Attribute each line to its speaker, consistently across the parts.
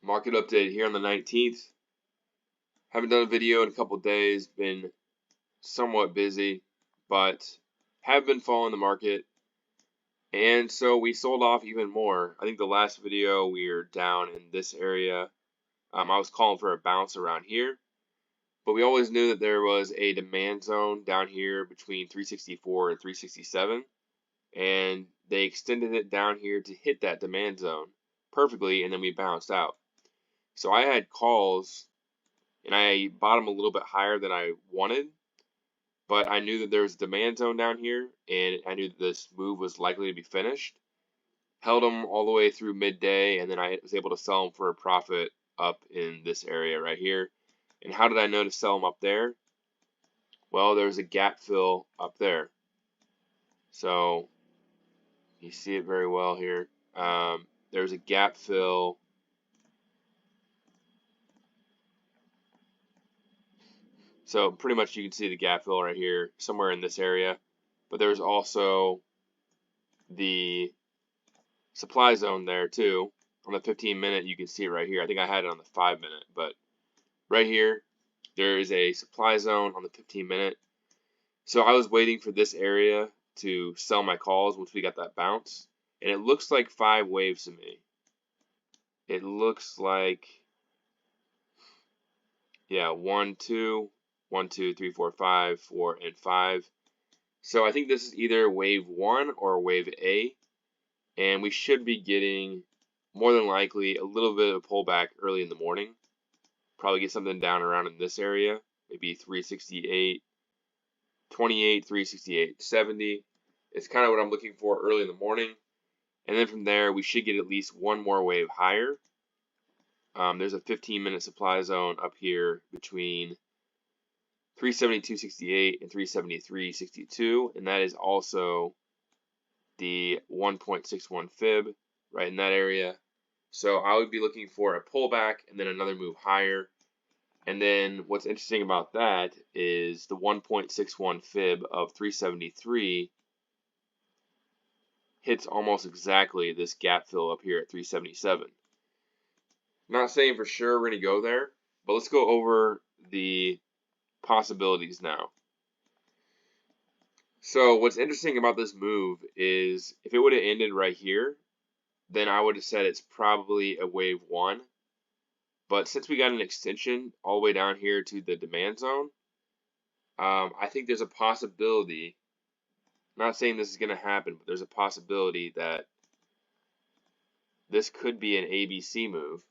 Speaker 1: Market update here on the 19th. Haven't done a video in a couple days, been somewhat busy, but have been following the market. And so we sold off even more. I think the last video we were down in this area. I was calling for a bounce around here, but we always knew that there was a demand zone down here between 364 and 367, and they extended it down here to hit that demand zone perfectly, and then we bounced out. So I had calls, and I bought them a little bit higher than I wanted, but I knew that there was a demand zone down here, and I knew that this move was likely to be finished. Held them all the way through midday, and then I was able to sell them for a profit up in this area right here. And how did I know to sell them up there? Well, there's a gap fill up there. So you see it very well here. There's a gap fill. So pretty much you can see the gap fill right here, somewhere in this area. But there's also the supply zone there too. On the 15-minute, you can see it right here. I think I had it on the 5-minute, but right here, there is a supply zone on the 15-minute. So I was waiting for this area to sell my calls once we got that bounce. And it looks like 5 waves to me. It looks like, yeah, 1, 2, 1, 2, 3, 4, 5, 4, and 5. So I think this is either wave 1 or wave A. And we should be getting, more than likely, a little bit of pullback early in the morning. Probably get something down around in this area, maybe 368, 28, 368, 70. It's kind of what I'm looking for early in the morning. And then from there, we should get at least one more wave higher. There's a 15-minute supply zone up here between 372.68 and 373.62, and that is also the 1.61 fib right in that area. So I would be looking for a pullback and then another move higher. And then what's interesting about that is the 1.61 fib of 373 hits almost exactly this gap fill up here at 377. Not saying for sure we're going to go there, but let's go over the possibilities now. So what's interesting about this move is if it would have ended right here, then I would have said it's probably a wave 1. But since we got an extension all the way down here to the demand zone, I think there's a possibility, not saying this is going to happen, but there's a possibility that this could be an ABC move.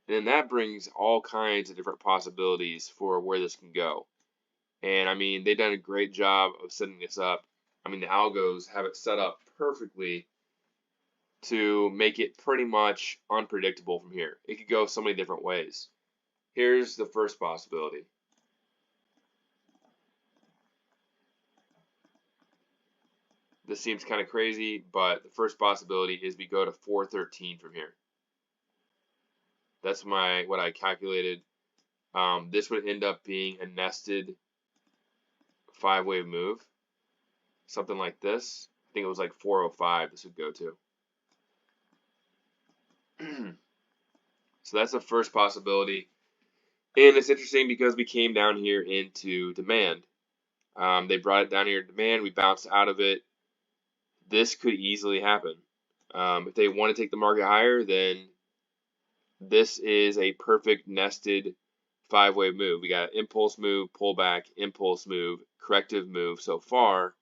Speaker 1: And then that brings all kinds of different possibilities for where this can go. And I mean, they've done a great job of setting this up. I mean, the algos have it set up perfectly to make it pretty much unpredictable from here. It could go so many different ways. Here's the first possibility. This seems kind of crazy, but the first possibility is we go to 413 from here. That's what I calculated. This would end up being a nested 5-wave move, something like this. I think it was like 405 this would go to. So that's the first possibility. And it's interesting because we came down here into demand. They brought it down here to demand. We bounced out of it. This could easily happen. If they want to take the market higher, then this is a perfect nested 5-wave move. We got impulse move, pullback, impulse move, corrective move so far.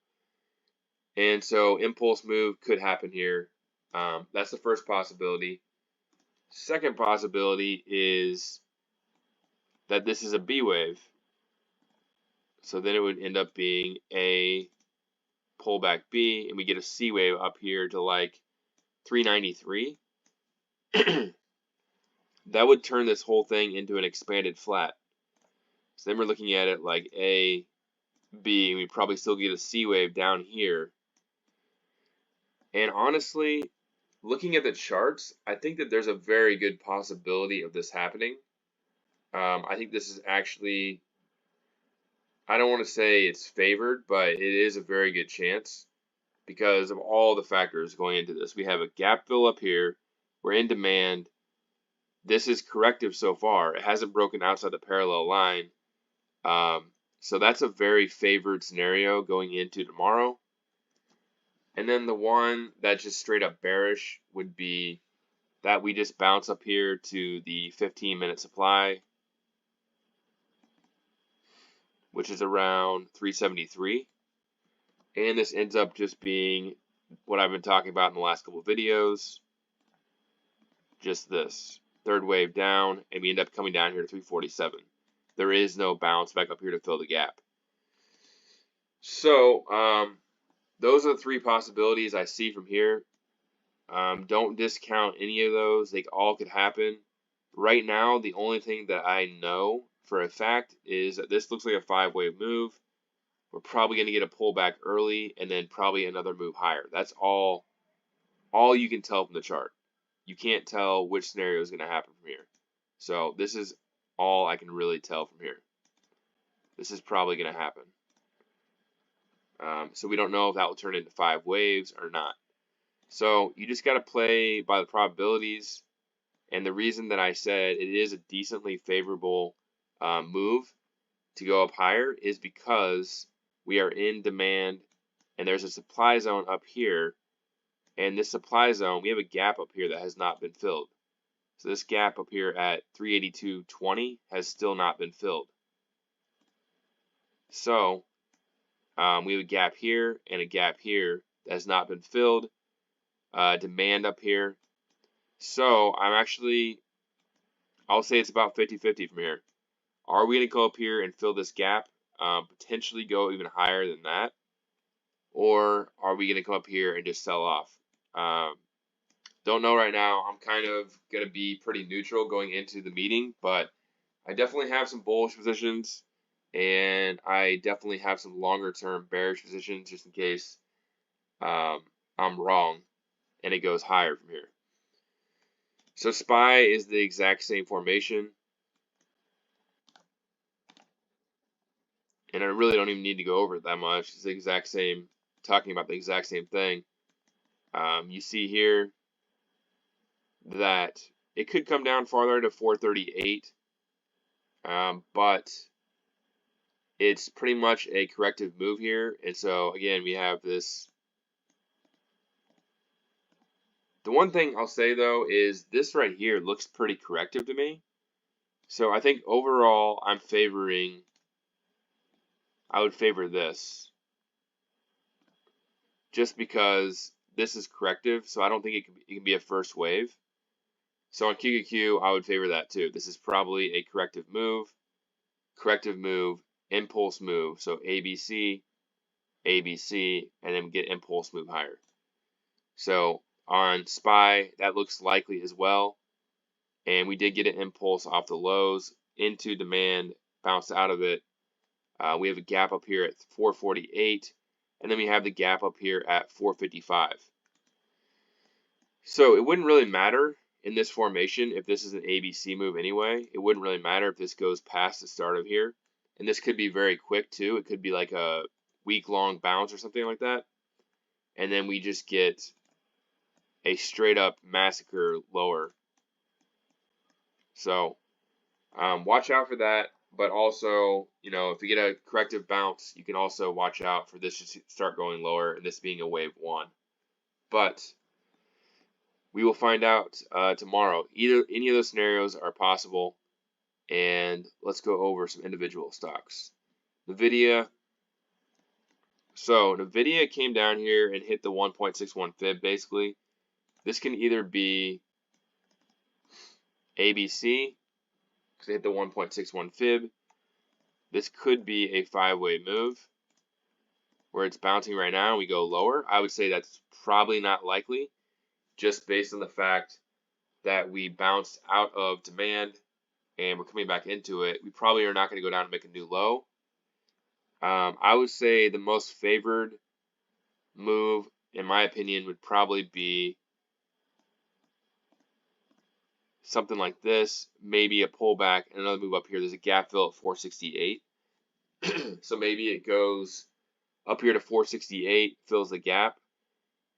Speaker 1: And so impulse move could happen here. That's the first possibility. Second possibility is that this is a B wave. So then it would end up being a pullback B, and we get a C wave up here to like 393. That would turn this whole thing into an expanded flat. So then we're looking at it like A, B, and we probably still get a C wave down here. And honestly, looking at the charts, I think that there's a very good possibility of this happening. I think this is actually, I don't want to say it's favored, but it is a very good chance because of all the factors going into this. We have a gap fill up here. We're in demand. this is corrective so far. It hasn't broken outside the parallel line. So that's a very favored scenario going into tomorrow. And then the one that's just straight up bearish would be that we just bounce up here to the 15-minute supply, which is around 373. And this ends up just being what I've been talking about in the last couple of videos. Just this third wave down, and we end up coming down here to 347. There is no bounce back up here to fill the gap. So those are the three possibilities I see from here. Don't discount any of those. They all could happen. Right now, the only thing that I know for a fact is that this looks like a 5-wave move. We're probably going to get a pullback early and then probably another move higher. That's all you can tell from the chart. You can't tell which scenario is going to happen from here. So this is all I can really tell from here. This is probably going to happen. So we don't know if that will turn into 5 waves or not. So you just got to play by the probabilities. And the reason that I said it is a decently favorable move to go up higher is because we are in demand and there's a supply zone up here. And this supply zone, we have a gap up here that has not been filled. So this gap up here at 382.20 has still not been filled. So we have a gap here and a gap here that has not been filled. Demand up here. So I'll say it's about 50-50 from here. Are we going to go up here and fill this gap? Potentially go even higher than that? Or are we going to come up here and just sell off? Don't know right now. I'm kind of going to be pretty neutral going into the meeting, but I definitely have some bullish positions, and I definitely have some longer-term bearish positions just in case I'm wrong and it goes higher from here. So SPY is the exact same formation. And I really don't even need to go over it that much. It's the exact same, talking about the exact same thing. You see here that it could come down farther to 438, but it's pretty much a corrective move here. And so again, we have this. The one thing I'll say though is this right here looks pretty corrective to me. So I think overall I would favor this just because this is corrective. So I don't think it can be a first wave. So on QQQ, I would favor that too. This is probably a corrective move, impulse move. So ABC, ABC, and then get impulse move higher. So on SPY, that looks likely as well. And we did get an impulse off the lows into demand, bounced out of it. We have a gap up here at 448, and then we have the gap up here at 455. So it wouldn't really matter in this formation if this is an ABC move anyway. It wouldn't really matter if this goes past the start of here. And this could be very quick too. It could be like a week-long bounce or something like that. And then we just get a straight-up massacre lower. So watch out for that. But also, if you get a corrective bounce, you can also watch out for this to start going lower and this being a wave 1. But we will find out tomorrow. Any of those scenarios are possible. And let's go over some individual stocks. NVDA. So NVDA came down here and hit the 1.61 fib basically. This can either be ABC, because they hit the 1.61 fib. This could be a 5-way move where it's bouncing right now and we go lower. I would say that's probably not likely, just based on the fact that we bounced out of demand and we're coming back into it. We probably are not going to go down and make a new low. I would say the most favored move, in my opinion, would probably be something like this, maybe a pullback and another move up here. There's a gap fill at 468. So maybe it goes up here to 468, fills the gap,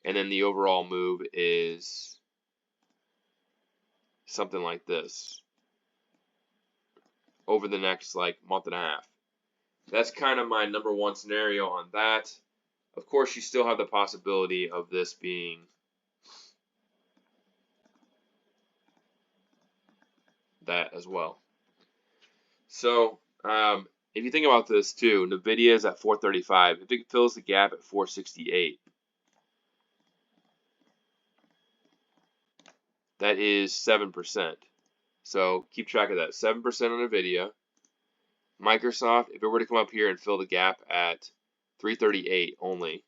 Speaker 1: and then the overall move is something like this over the next like month and a half. That's kind of my number one scenario on that. Of course, you still have the possibility of this being that as well. So if you think about this too, NVIDIA is at 435. If it fills the gap at 468, that is 7%. So keep track of that. 7% on NVIDIA. Microsoft, if it were to come up here and fill the gap at 338 only,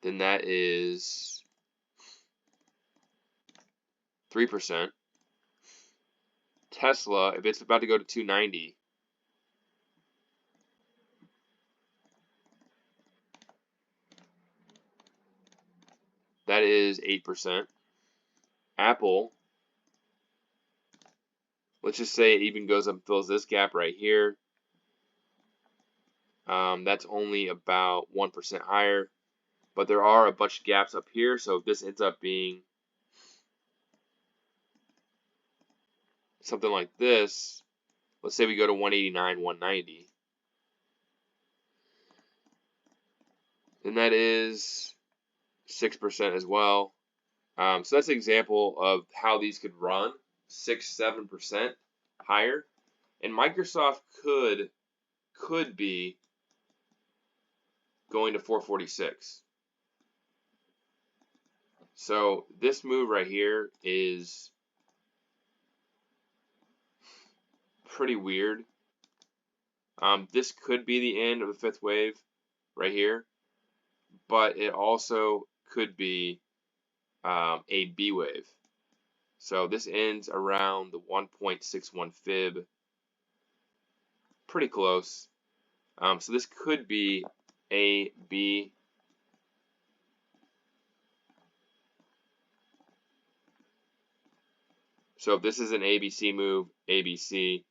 Speaker 1: then that is 3%. Tesla, if it's about to go to 290, that is 8%. Apple, let's just say it even goes up and fills this gap right here. That's only about 1% higher. But there are a bunch of gaps up here, so if this ends up being something like this, let's say we go to 189, 190, then that is 6% as well. So that's an example of how these could run 6-7% higher, and Microsoft could be going to 446. So this move right here is pretty weird. This could be the end of the fifth wave right here, but it also could be a B wave. So this ends around the 1.61 fib, pretty close. So this could be A, B. So if this is an ABC move, ABC,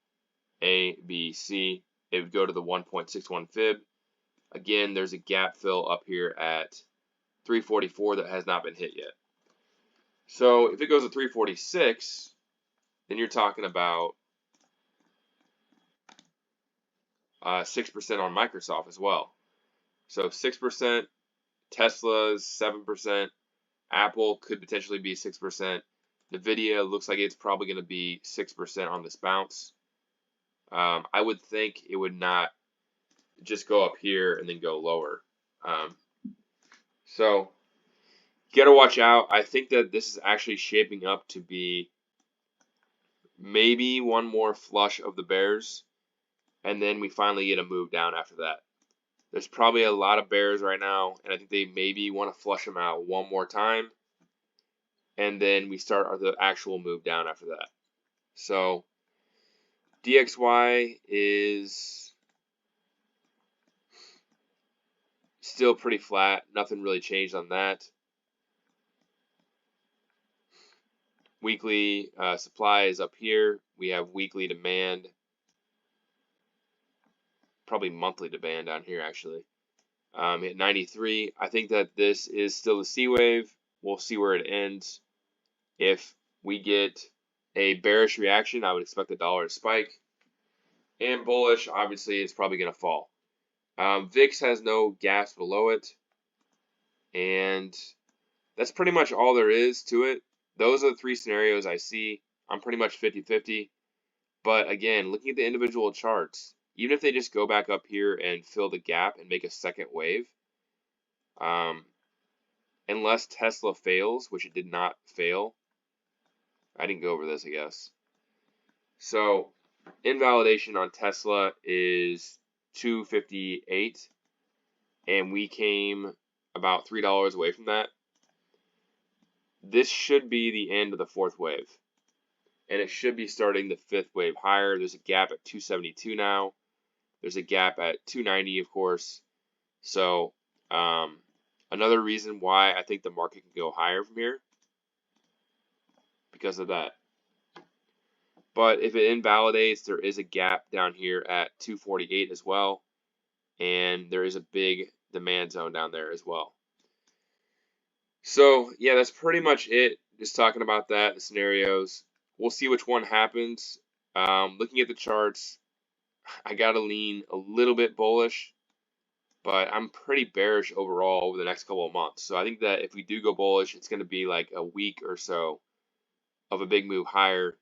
Speaker 1: ABC, it would go to the 1.61 fib. Again, there's a gap fill up here at 344 that has not been hit yet. So if it goes to 346, then you're talking about 6% on Microsoft as well. So 6%, Tesla's 7%, Apple could potentially be 6%. NVIDIA looks like it's probably going to be 6% on this bounce. I would think it would not just go up here and then go lower. So you got to watch out. I think that this is actually shaping up to be maybe one more flush of the bears, and then we finally get a move down after that. There's probably a lot of bears right now, and I think they maybe want to flush them out one more time, and then we start the actual move down after that. So DXY is still pretty flat. Nothing really changed on that. Weekly supply is up here. We have weekly demand. Probably monthly demand down here, actually. At 93. I think that this is still a C wave. We'll see where it ends. If we get a bearish reaction, I would expect the dollar to spike. And bullish, obviously, it's probably going to fall. VIX has no gaps below it. And that's pretty much all there is to it. Those are the three scenarios I see. I'm pretty much 50-50. But again, looking at the individual charts, even if they just go back up here and fill the gap and make a second wave, unless Tesla fails, which it did not fail. I didn't go over this, I guess. So invalidation on Tesla is 258, and we came about $3 away from that. This should be the end of the fourth wave, and it should be starting the fifth wave higher. There's a gap at 272 now. There's a gap at 290, of course. So another reason why I think the market can go higher from here, because of that. But if it invalidates, there is a gap down here at 248 as well, and there is a big demand zone down there as well. So yeah, that's pretty much it. just talking about that, the scenarios. We'll see which one happens. Looking at the charts, I got to lean a little bit bullish, but I'm pretty bearish overall over the next couple of months. So I think that if we do go bullish, it's going to be like a week or so of a big move higher,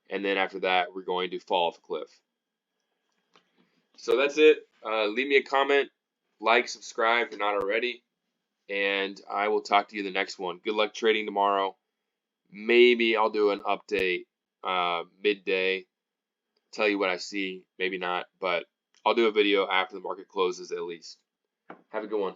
Speaker 1: and then after that, we're going to fall off a cliff. So that's it. Leave me a comment, like, subscribe if you're not already, and I will talk to you in the next one. Good luck trading tomorrow. Maybe I'll do an update midday, tell you what I see, maybe not, but I'll do a video after the market closes at least. Have a good one.